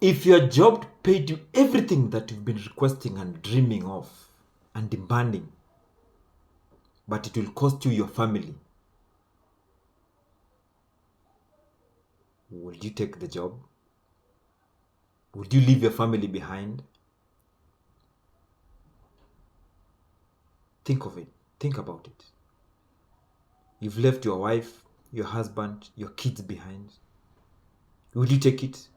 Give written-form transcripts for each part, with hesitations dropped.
If your job paid you everything that you've been requesting and dreaming of and demanding, but it will cost you your family, would you take the job? Would you leave your family behind? Think of it. Think about it. You've left your wife, your husband, your kids behind. Will you take it?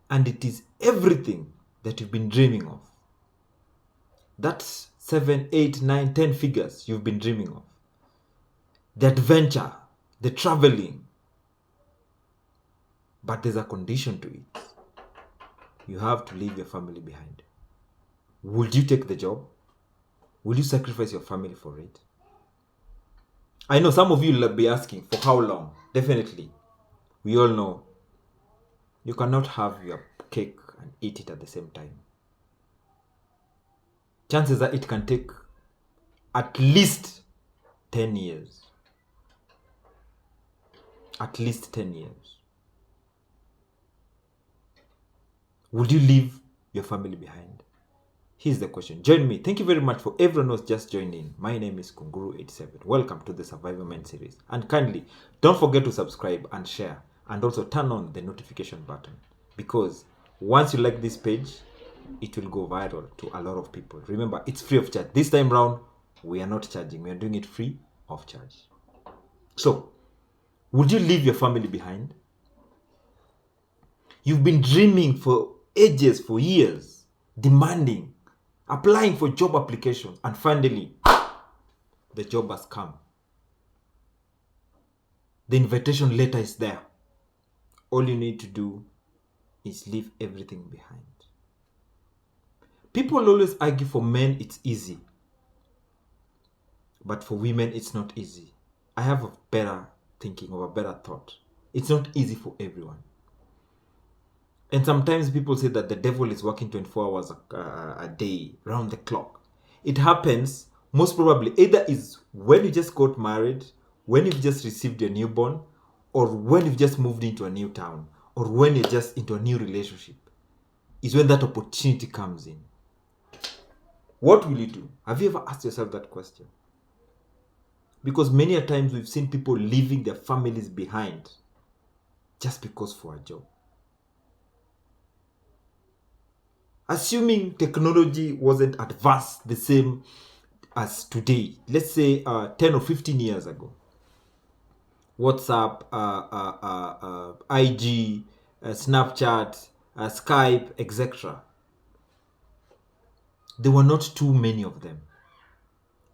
And it is everything that you've been dreaming of. That's 7, 8, 9, 10 figures you've been dreaming of. The adventure, the traveling. But there's a condition to it. You have to leave your family behind. Would you take the job? Will you sacrifice your family for it? I know some of you will be asking, for how long? Definitely. We all know you cannot have your cake and eat it at the same time. Chances are it can take at least 10 years. At least 10 years. Would you leave your family behind? Here's the question. Join me. Thank you very much for everyone who's just joined in. My name is Kunguru87. Welcome to the Survivor Men series. And kindly, don't forget to subscribe and share. And also turn on the notification button. Because once you like this page, it will go viral to a lot of people. Remember, it's free of charge. This time round, we are not charging. We are doing it free of charge. So, would you leave your family behind? You've been dreaming for ages, for years, demanding, applying for job applications, and finally, the job has come. The invitation letter is there. All you need to do is leave everything behind. People always argue for men it's easy. But for women it's not easy. I have a better thinking or a better thought. It's not easy for everyone. And sometimes people say that the devil is working 24 hours a day, round the clock. It happens most probably either is when you just got married, when you've just received your newborn, or when you've just moved into a new town, or when you're just into a new relationship, is when that opportunity comes in. What will you do? Have you ever asked yourself that question? Because many a times we've seen people leaving their families behind just because for a job. Assuming technology wasn't advanced the same as today, let's say 10 or 15 years ago, WhatsApp, IG, Snapchat, Skype, etc. There were not too many of them.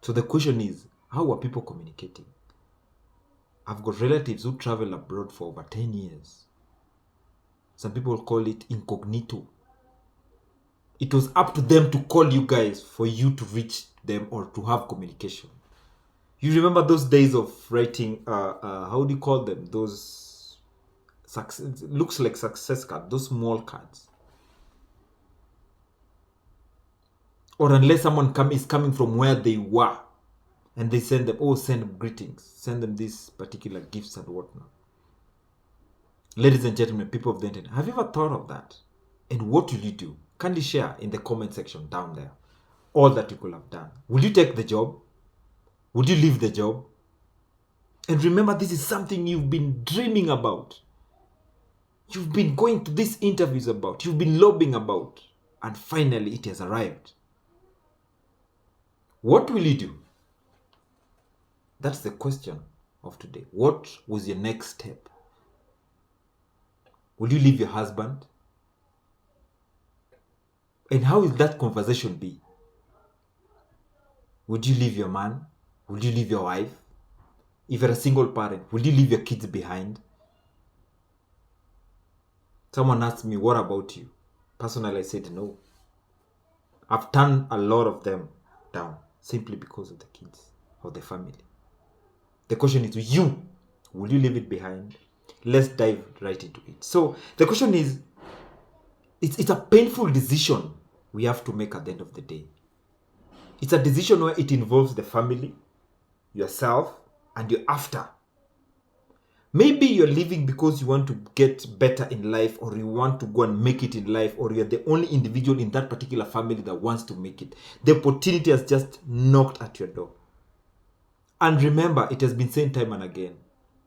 So the question is, how are people communicating? I've got relatives who travel abroad for over 10 years. Some people call it incognito. It was up to them to call you guys for you to reach them or to have communication. You remember those days of writing, how do you call them? Those, looks like success cards, those small cards. Or unless someone is coming from where they were, and they send them, send them greetings, send them these particular gifts and whatnot. Ladies and gentlemen, people of the internet, have you ever thought of that? And what will you do? Kindly share in the comment section down there all that you could have done. Will you take the job? Would you leave the job? And remember, this is something you've been dreaming about. You've been going to these interviews about. You've been lobbying about. And finally, it has arrived. What will you do? That's the question of today. What was your next step? Will you leave your husband? And how will that conversation be? Would you leave your man? Would you leave your wife? If you're a single parent, will you leave your kids behind? Someone asked me, what about you? Personally, I said no. I've turned a lot of them down simply because of the kids or the family. The question is, will you leave it behind? Let's dive right into it. So the question is, it's a painful decision we have to make at the end of the day. It's a decision where it involves the family, yourself, and your after. Maybe you're living because you want to get better in life, or you want to go and make it in life, or you're the only individual in that particular family that wants to make it. The opportunity has just knocked at your door. And remember, it has been said time and again,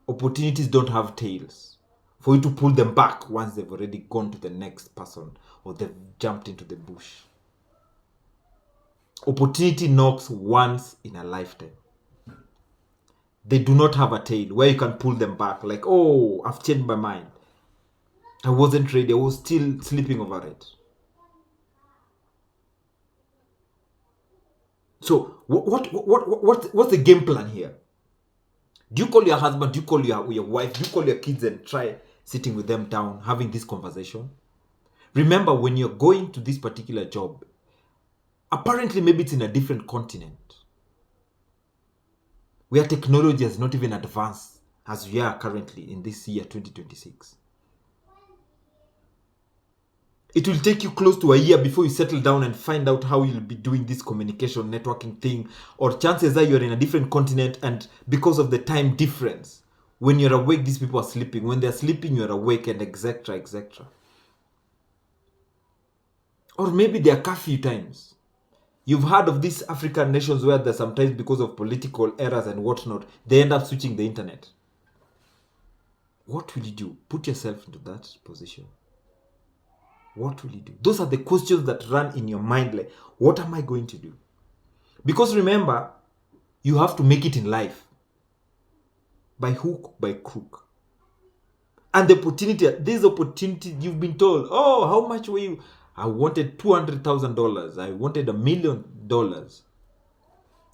opportunities don't have tails for you to pull them back once they've already gone to the next person or they've jumped into the bush. Opportunity knocks once in a lifetime. They do not have a tail where you can pull them back like, oh, I've changed my mind. I wasn't ready. I was still sleeping over it. So what's the game plan here? Do you call your husband? Do you call your wife? Do you call your kids and try sitting with them down, having this conversation? Remember, when you're going to this particular job, apparently maybe it's in a different continent where technology has not even advanced as we are currently in this year 2026. It will take you close to a year before you settle down and find out how you'll be doing this communication networking thing, or chances are you're in a different continent, and because of the time difference, when you're awake these people are sleeping, when they're sleeping you're awake, and etc. etc. Or maybe there are curfew times. You've heard of these African nations where there's sometimes, because of political errors and whatnot, they end up switching the internet. What will you do? Put yourself into that position. What will you do? Those are the questions that run in your mind, like, what am I going to do? Because remember, you have to make it in life. By hook, by crook. And the opportunity, this opportunity, you've been told, oh, how much were you? I wanted $200,000. I wanted $1 million.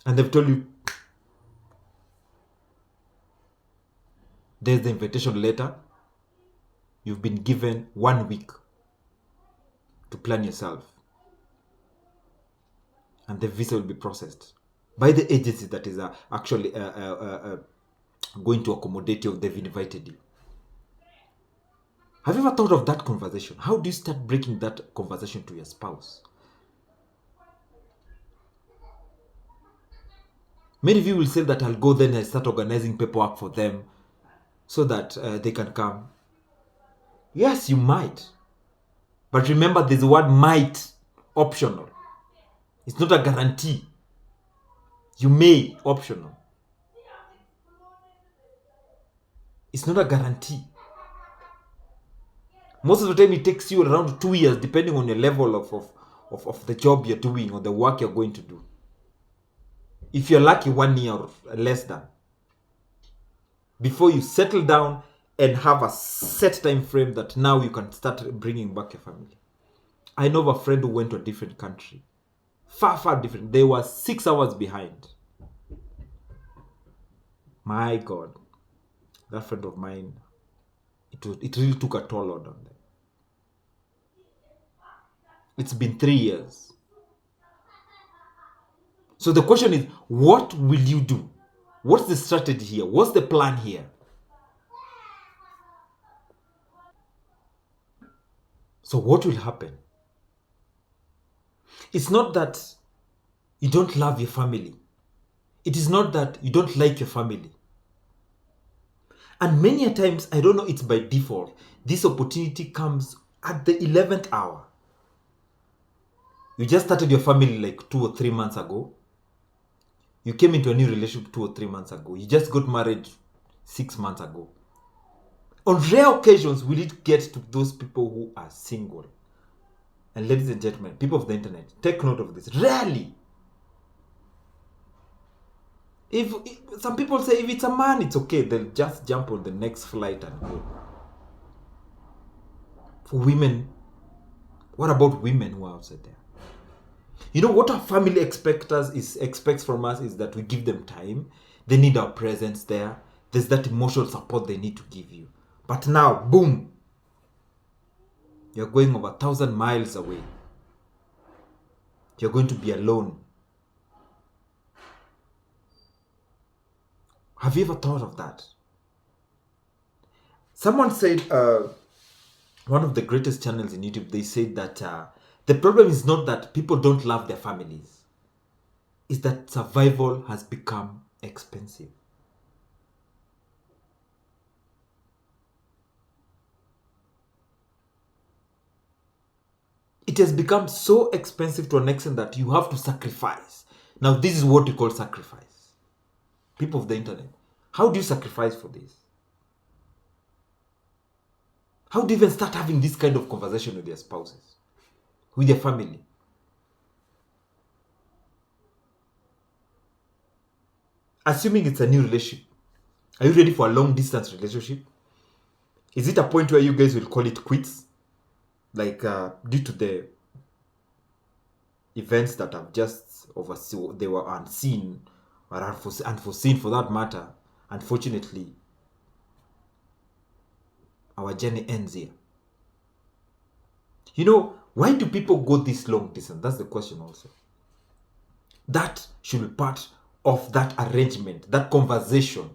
And they've told you, there's the invitation letter. You've been given 1 week to plan yourself. And the visa will be processed by the agency that is actually going to accommodate you if they've invited you. Have you ever thought of that conversation? How do you start breaking that conversation to your spouse? Many of you will say that I'll go then and start organizing paperwork for them so that they can come. Yes, you might. But remember, there's the word might, optional. It's not a guarantee. You may, optional. It's not a guarantee. Most of the time it takes you around 2 years, depending on your level of the job you're doing or the work you're going to do. If you're lucky, 1 year or less than, before you settle down and have a set time frame that now you can start bringing back your family. I know of a friend who went to a different country. Far, far different. They were 6 hours behind. My God. That friend of mine, it really took a toll on them. It's been 3 years. So the question is, what will you do? What's the strategy here? What's the plan here? So what will happen? It's not that you don't love your family. It is not that you don't like your family. And many a times, I don't know, it's by default, this opportunity comes at the 11th hour. You just started your family like 2 or 3 months ago. You came into a new relationship 2 or 3 months ago. You just got married 6 months ago. On rare occasions, will it get to those people who are single? And ladies and gentlemen, people of the internet, take note of this. Rarely. If some people say if it's a man, it's okay. They'll just jump on the next flight and go. For women, what about women who are outside there? You know what our family expects from us is that we give them time. They need our presence there. There's that emotional support they need to give you. But now, boom, you're going over 1,000 miles away. You're going to be alone. Have you ever thought of that? Someone said, one of the greatest channels in YouTube, they said that the problem is not that people don't love their families. It's that survival has become expensive. It has become so expensive to an extent that you have to sacrifice. Now, this is what we call sacrifice. People of the internet, how do you sacrifice for this? How do you even start having this kind of conversation with your spouses, with your family? Assuming it's a new relationship, are you ready for a long distance relationship? Is it a point where you guys will call it quits? Like, due to the events that have just overseen, they were unseen or unforeseen for that matter. Unfortunately, our journey ends here. You know, why do people go this long distance? That's the question also. That should be part of that arrangement, that conversation.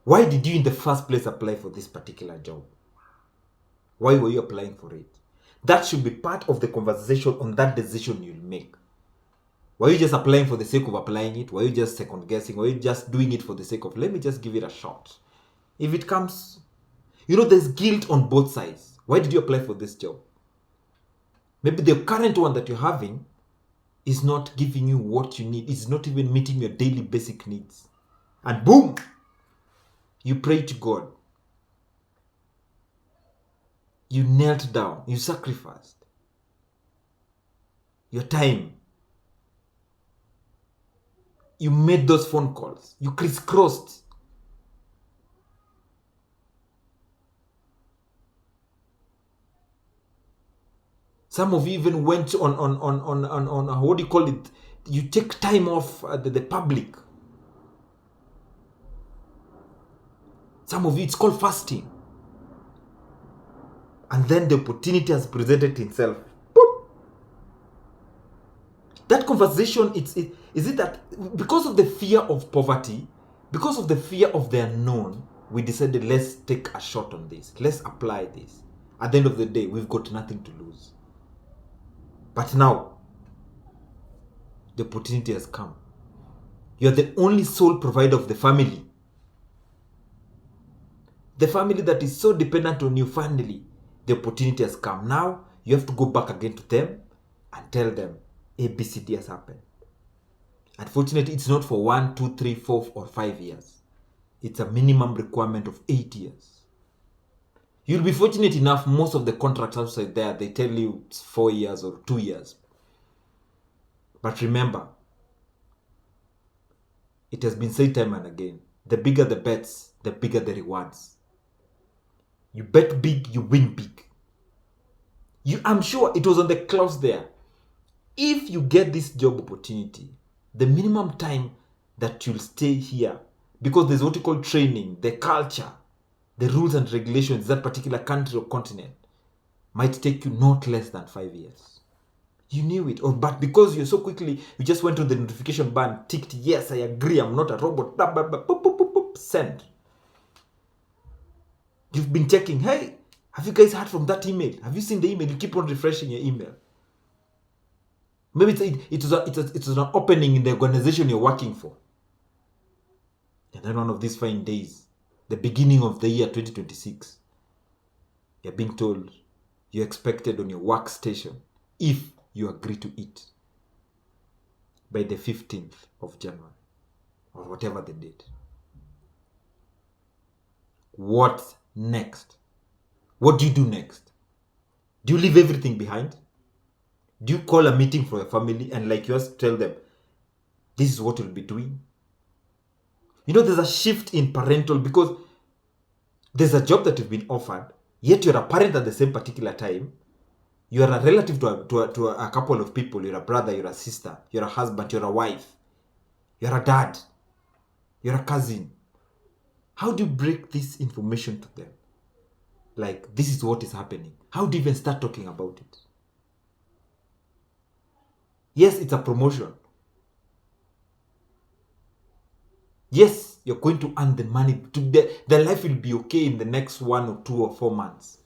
Why did you in the first place apply for this particular job? Why were you applying for it? That should be part of the conversation on that decision you'll make. Were you just applying for the sake of applying it? Were you just second guessing? Were you just doing it for the sake of, let me just give it a shot? If it comes, you know, there's guilt on both sides. Why did you apply for this job? Maybe the current one that you're having is not giving you what you need. It's not even meeting your daily basic needs. And boom, you pray to God. You knelt down. You sacrificed your time. You made those phone calls. You crisscrossed. Some of you even went on what do you call it? You take time off the public. Some of you, it's called fasting. And then the opportunity has presented itself. Boop. That conversation, is it that because of the fear of poverty, because of the fear of the unknown, we decided, let's take a shot on this. Let's apply this. At the end of the day, we've got nothing to lose. But now, the opportunity has come. You're the only sole provider of the family. The family that is so dependent on you, finally, the opportunity has come. Now, you have to go back again to them and tell them, ABCD has happened. Unfortunately, it's not for 1, 2, 3, 4, or 5 years. It's a minimum requirement of 8 years. You'll be fortunate enough, most of the contracts outside there, they tell you it's 4 years or 2 years. But remember, it has been said time and again, the bigger the bets, the bigger the rewards. You bet big, you win big. I'm sure it was on the clause there. If you get this job opportunity, the minimum time that you'll stay here, because there's what you call training, the culture, the rules and regulations, that particular country or continent, might take you not less than 5 years. You knew it, but because you so quickly, you just went to the notification bar, ticked, yes, I agree, I'm not a robot, blah, blah, blah, boop, boop, boop, boop, send. You've been checking, hey, have you guys heard from that email? Have you seen the email? You keep on refreshing your email. Maybe it was an opening in the organization you're working for. And then one of these fine days, the beginning of the year 2026, you're being told you're expected on your workstation if you agree to it by the 15th of January or whatever the date. What next? What do you do next? Do you leave everything behind? Do you call a meeting for your family and like yours tell them, this is what you'll be doing? You know, there's a shift in parental, because there's a job that you've been offered, yet you're a parent at the same particular time. You're a relative to a couple of people. You're a brother, you're a sister, you're a husband, you're a wife, you're a dad, you're a cousin. How do you break this information to them? Like, this is what is happening. How do you even start talking about it? Yes, it's a promotion. Yes, you're going to earn the money. The life will be okay in the next 1 or 2 or 4 months.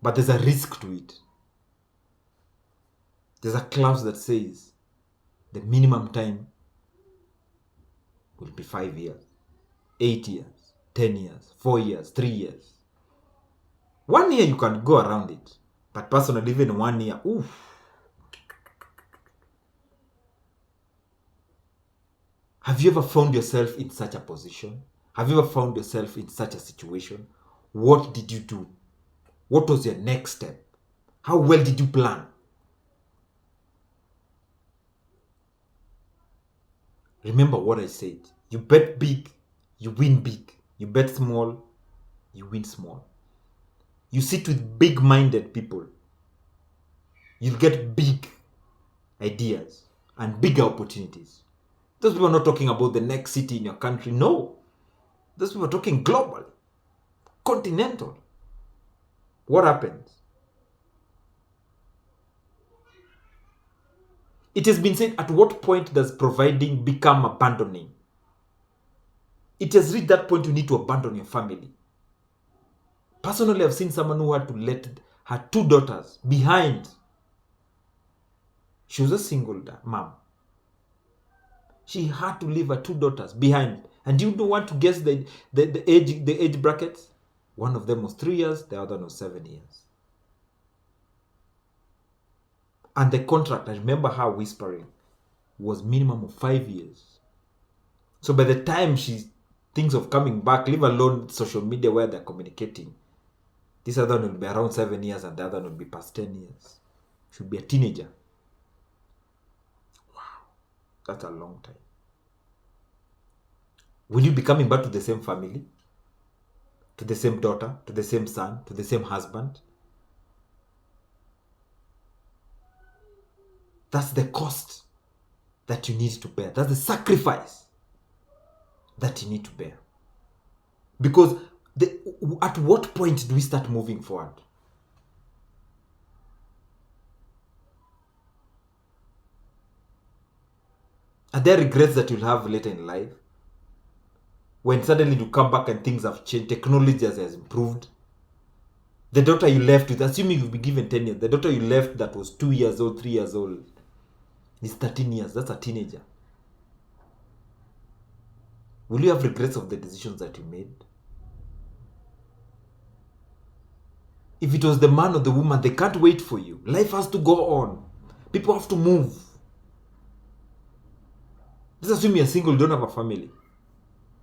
But there's a risk to it. There's a clause that says the minimum time will be 5 years, 8 years, 10 years, 4 years, 3 years. 1 year you can go around it. But personally, even 1 year, oof. Have you ever found yourself in such a position? Have you ever found yourself in such a situation? What did you do? What was your next step? How well did you plan? Remember what I said. You bet big, you win big. You bet small, you win small. You sit with big-minded people. You'll get big ideas and bigger opportunities. Those people are not talking about the next city in your country. No. Those people are talking global, continental. What happens? It has been said, at what point does providing become abandoning? It has reached that point you need to abandon your family. Personally, I've seen someone who had to let her 2 daughters behind. She was a single mom. She had to leave her 2 daughters behind. And do you want to guess the age brackets? One of them was 3 years, the other was 7 years. And the contract, I remember her whispering, was minimum of 5 years. So by the time she thinks of coming back, leave alone social media where they're communicating, this other one will be around 7 years and the other one will be past 10 years. She'll be a teenager. Wow, that's a long time. Will you be coming back to the same family? To the same daughter? To the same son? To the same husband? That's the cost that you need to bear. That's the sacrifice that you need to bear. Because at what point do we start moving forward? Are there regrets that you'll have later in life? When suddenly you come back and things have changed, technology has improved. The daughter you left with, assuming you've been given 10 years, the daughter you left that was 2 years old, 3 years old, is 13 years. That's a teenager. Will you have regrets of the decisions that you made? If it was the man or the woman, they can't wait for you. Life has to go on. People have to move. Let's assume you're single, you don't have a family.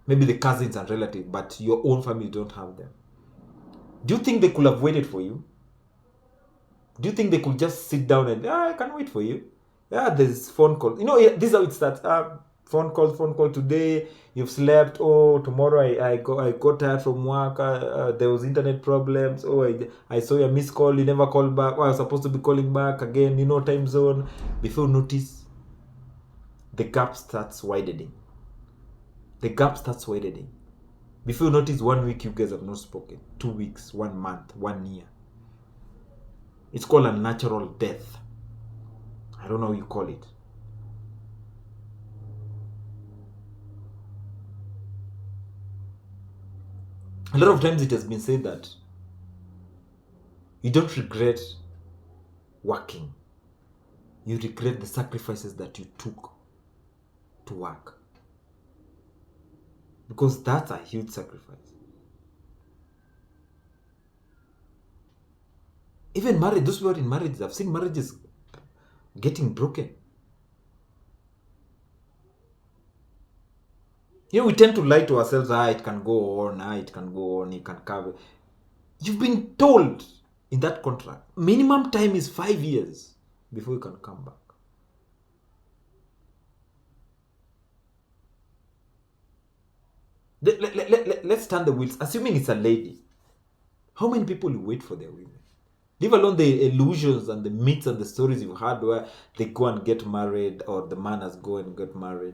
Maybe the cousins and relatives, but your own family don't have them. Do you think they could have waited for you? Do you think they could just sit down and, I can wait for you? Yeah, there's phone call. This is how it starts. Phone call today. You've slept. Oh, tomorrow I got tired from work. There was internet problems. Oh, I saw your missed call. You never called back. Oh, I was supposed to be calling back again. Time zone. Before you notice, the gap starts widening. Before you notice, 1 week you guys have not spoken. 2 weeks, 1 month, 1 year. It's called a natural death. I don't know how you call it. A lot of times it has been said that you don't regret working. You regret the sacrifices that you took to work. Because that's a huge sacrifice. Even marriage, those who are in marriages, I've seen marriages getting broken. We tend to lie to ourselves, it can go on, it can cover. You've been told in that contract, minimum time is 5 years before you can come back. Let's turn the wheels. Assuming it's a lady, how many people you wait for their women? Leave alone the illusions and the myths and the stories you've heard where they go and get married or the man has go and get married.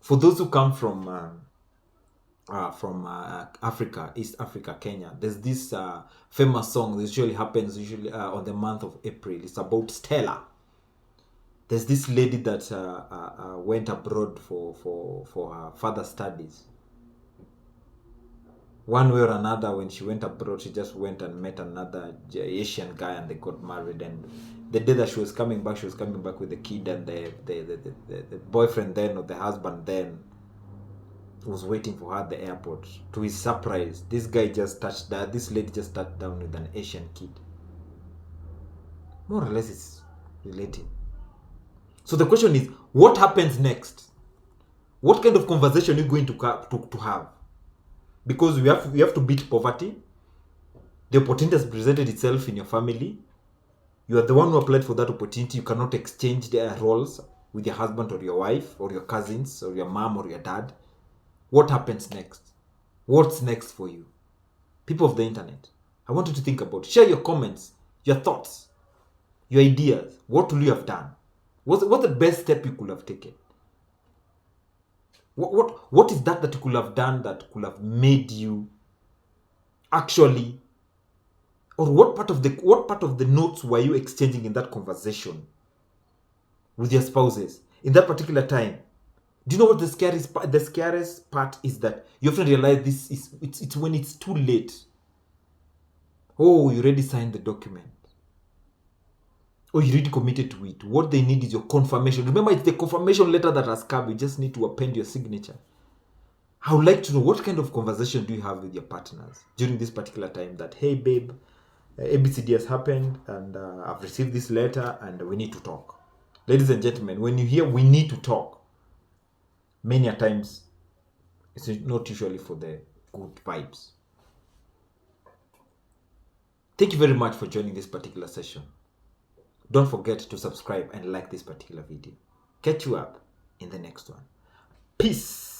For those who come from Africa, East Africa, Kenya, there's this famous song that usually happens on the month of April. It's about Stella. There's this lady that went abroad for her further studies. One way or another, when she went abroad, she just went and met another Asian guy and they got married. And the day that she was coming back with the kid, and the boyfriend then, or the husband then, was waiting for her at the airport. To his surprise, this lady just touched down with an Asian kid. More or less, it's related. So the question is, what happens next? What kind of conversation are you going to have? Because we have to beat poverty. The opportunity has presented itself in your family. You are the one who applied for that opportunity. You cannot exchange their roles with your husband or your wife or your cousins or your mom or your dad. What happens next? What's next for you? People of the internet, I want you to think about. Share your comments, your thoughts, your ideas. What will you have done? What's the best step you could have taken? What is that you could have done that could have made you actually, or what part of the notes were you exchanging in that conversation with your spouses in that particular time? Do you know what the scariest part is? That you often realize it's when it's too late. Oh, you already signed the document. Oh, you already committed to it. What they need is your confirmation. Remember, it's the confirmation letter that has come. You just need to append your signature. I would like to know, what kind of conversation do you have with your partners during this particular time? That, hey, babe, ABCD has happened, and I've received this letter, and we need to talk. Ladies and gentlemen, when you hear we need to talk, many a times it's not usually for the good vibes. Thank you very much for joining this particular session. Don't forget to subscribe and like this particular video. Catch you up in the next one. Peace.